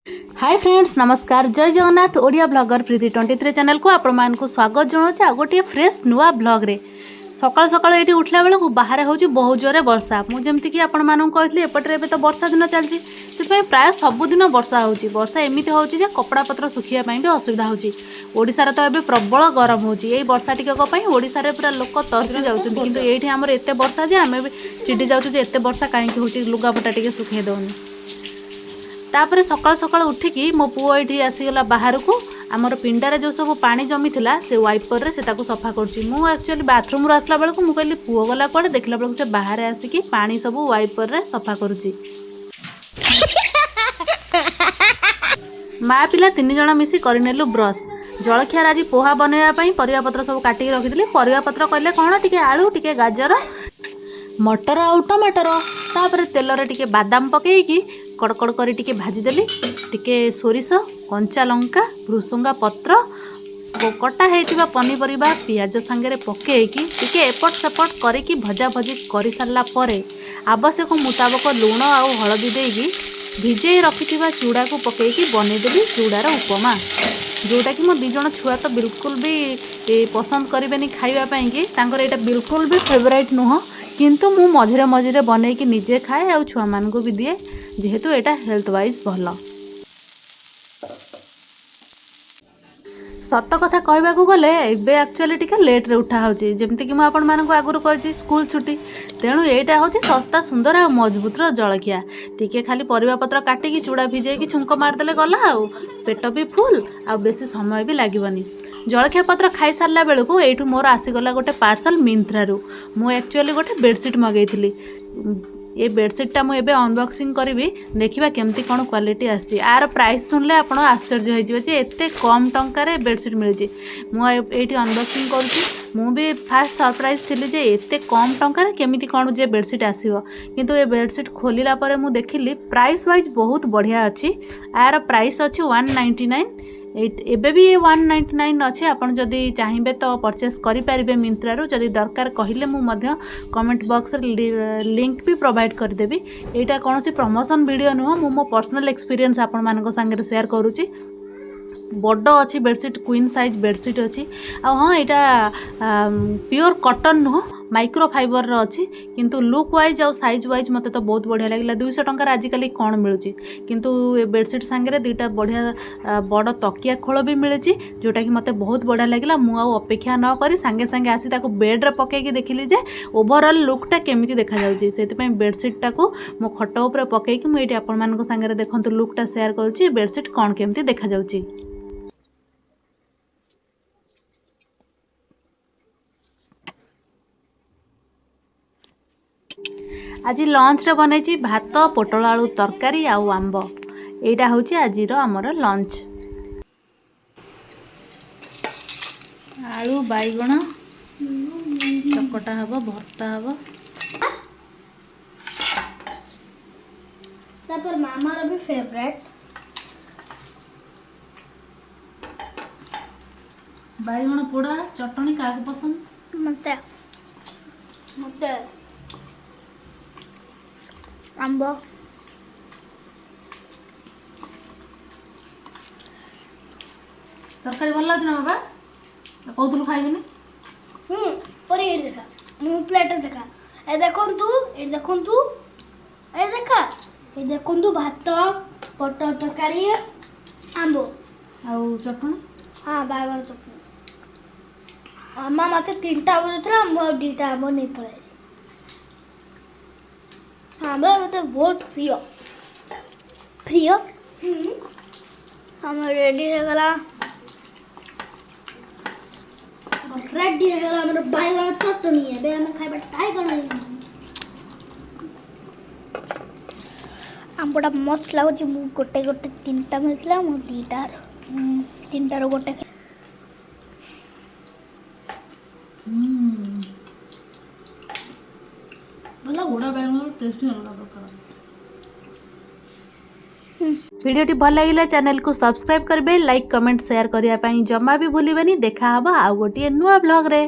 Hi friends नमस्कार जय Jagannath Odia blogger priti-23 channel को आपण मान को स्वागत जनाऊँ आ गोटे फ्रेश नुआ ब्लॉग रे सकाल सकाल ये उठला बेलू बाहर हूँ बहुत जोरे वर्षा मुझे आपण मानक कहती एपटे तो वर्षा दिन चलती से प्राय सबुदिन वर्षा वर्षा एमती हो कपड़ा पत्र सुखापी भी असुविधा होशार तो ये प्रबल गरम होई वर्षा टिकक ओडार पूरा लोक तरसी जाऊँच कि आमर एत वर्षा जे आम भी चिड़ी जाऊँ एत वर्षा कहीं हो लुगापटा टे सुखे दौनी तापर सकाल सकाल उठिकी मो पुओ ये आसीगला बाहर को आमर पिंडारे जो सब पानी जमी थिला से वाइपर रे से ताको सफा करछि मु एक्चुअली बाथरूम रो आसला बेलको मु कहली पुओ गला कोडे देखला बेलको से बाहर आसिकी पानी सब वाइपर रे सफा करछि माँ पिला तीन जण मिसी करनेलु ब्रश जलखियार आज पोहा बनैया पई परिया पत्र सब काटी रखिदिली परिया पत्र कहले कोन टिके आलू टिके गाजर मटर आ टमाटर तापर तेल रे टिके बादाम पकेकी कड़कड़ कर टिके भाजीदेली टिके सोरिष कंचा लंका भृसंगा पत्र कटा होता पनीपरिया पियाज सांगे पकईकी टिके एपट सेपट करी भजा भजी कर सारा आवश्यक मुताबक लुण आ हलदी देकी भिजे रखि चूड़ा को पकईकी बनईदेली चूड़ार उपमा जोटा कि मो दी जण छुआ तो बिल्कुल भी पसंद करें खावाई कि यहाँ बिल्कुल भी फेवरेट नुह किंतु मु मझिरे मझिरे बनईकी निजे खाए आ छुआ मान को भी दिए जेहेतु एटा हेल्थ वाइज भल सत कथा कहवा गले एबे एक्चुअली टिके लेट रे उठा होची जेमति कि म आपण मान को आगुर कहछि स्कूल छुट्टी तेणु एटा होची सस्ता सुंदर आ मजबूत रो जलखिया टिके खाली परिवा पत्र काटी की चूड़ा भिजे की छुंक मार देले गला आ पेट भी फुल आ बेसी समय भी लागबनी जलखिया पत्र खाई सारा बेलू एठू मोर आसीगला गोटे पार्सल मिंत्रा रु मु एक्चुअली गोटे बेडसीट मगैथिली ये बेडसीटा मुझे अनबॉक्सिंग करी देखा केमती कौन क्वालिटी आसी यार प्राइस शुणिले आप आश्चर्य होते एत कम टंकार बेडसीट मिली मुझे अनबॉक्सिंग करुँची फास्ट सरप्राइज थी जे एत कम टंकार केमिति कौन जे बेडसीट आसो किंतु ये बेडसीट खोलिला परे मु देखिली प्राइस वाइज बहुत बढ़िया अच्छी यार प्राइस अच्छी 199 एबे भी 199 अच्छे आपन जदि चाहिए तो परचेस करें मिंत्रा रू जदि दरकार कहले मु मध्य कमेंट बॉक्स लिंक भी प्रोवाइड करदेवी यहाँ कौन सी प्रमोशन वीडियो नुह मो पर्सनल एक्सपीरियंस आपण मान संगे शेयर करुँची बड़ अच्छी बेडसीट क्वीन साइज बेडसीट अच्छी हाँ यहाँ प्योर कॉटन नुह माइक्रो फाइबर अच्छी किंतु लुक वाइज और साइज वाइज मते तो बहुत बढ़िया लगे 200 टंकार आजिकल कौन मिलूँ किंतु बेडसीट सांगे दुईटा बढ़िया बड़ तकिया खोल भी मिली जोटा कि मते बहुत बढ़िया लगे मुझे अपेक्षा न करी सांगे सांगे आसी ताको बेड रे पकईकी देखिली जे ओवरऑल लुकटा केमिति देखा जाउची सेति बेडसीटा को मो खट उपर पकईकी मुझे आपण मान सांगे देखंतु लुकटा शेयर करुँची बेडसीट कौन केमिति देखा जाउची। आज लंच रे बनई भात पोटल आलू तरकारी आउ आंब यहाँ हूँ आज आमर लंच आलू बैगण चकटा हब भर्ता हब तापर मामार भी फेवरेट बैगण पोड़ा चटनी क्या पसंद मते मते आंब तरकारी भल लगे ना बाबा कहतु खाइबे पर ये देखा मु प्लेट देखा ए देखंतु भात पटल तरकारी आंब आउ चटनी हाँ बैगन चटनी अम्मा मते 3टा बोलथला मो 2टा आंब नहीं पड़े हाँ मते बहुत प्रिय हम रेडी हो गला हमर बैगन चटनी है बे हम खाइबा ट्राई करनी आंबटा मस्त लागुची मु गोटे गोटे 3टा मिलथला मु 3टार गोटे भला गोड़ा बैगन टेस्ट अलग प्रकार वीडियोटी भल लगे चैनल को सब्सक्राइब करेंगे लाइक कमेंट शेयर करने जमा भी भूलिबेनी देखा हबा आ गोटे नुआ ब्लॉग रे।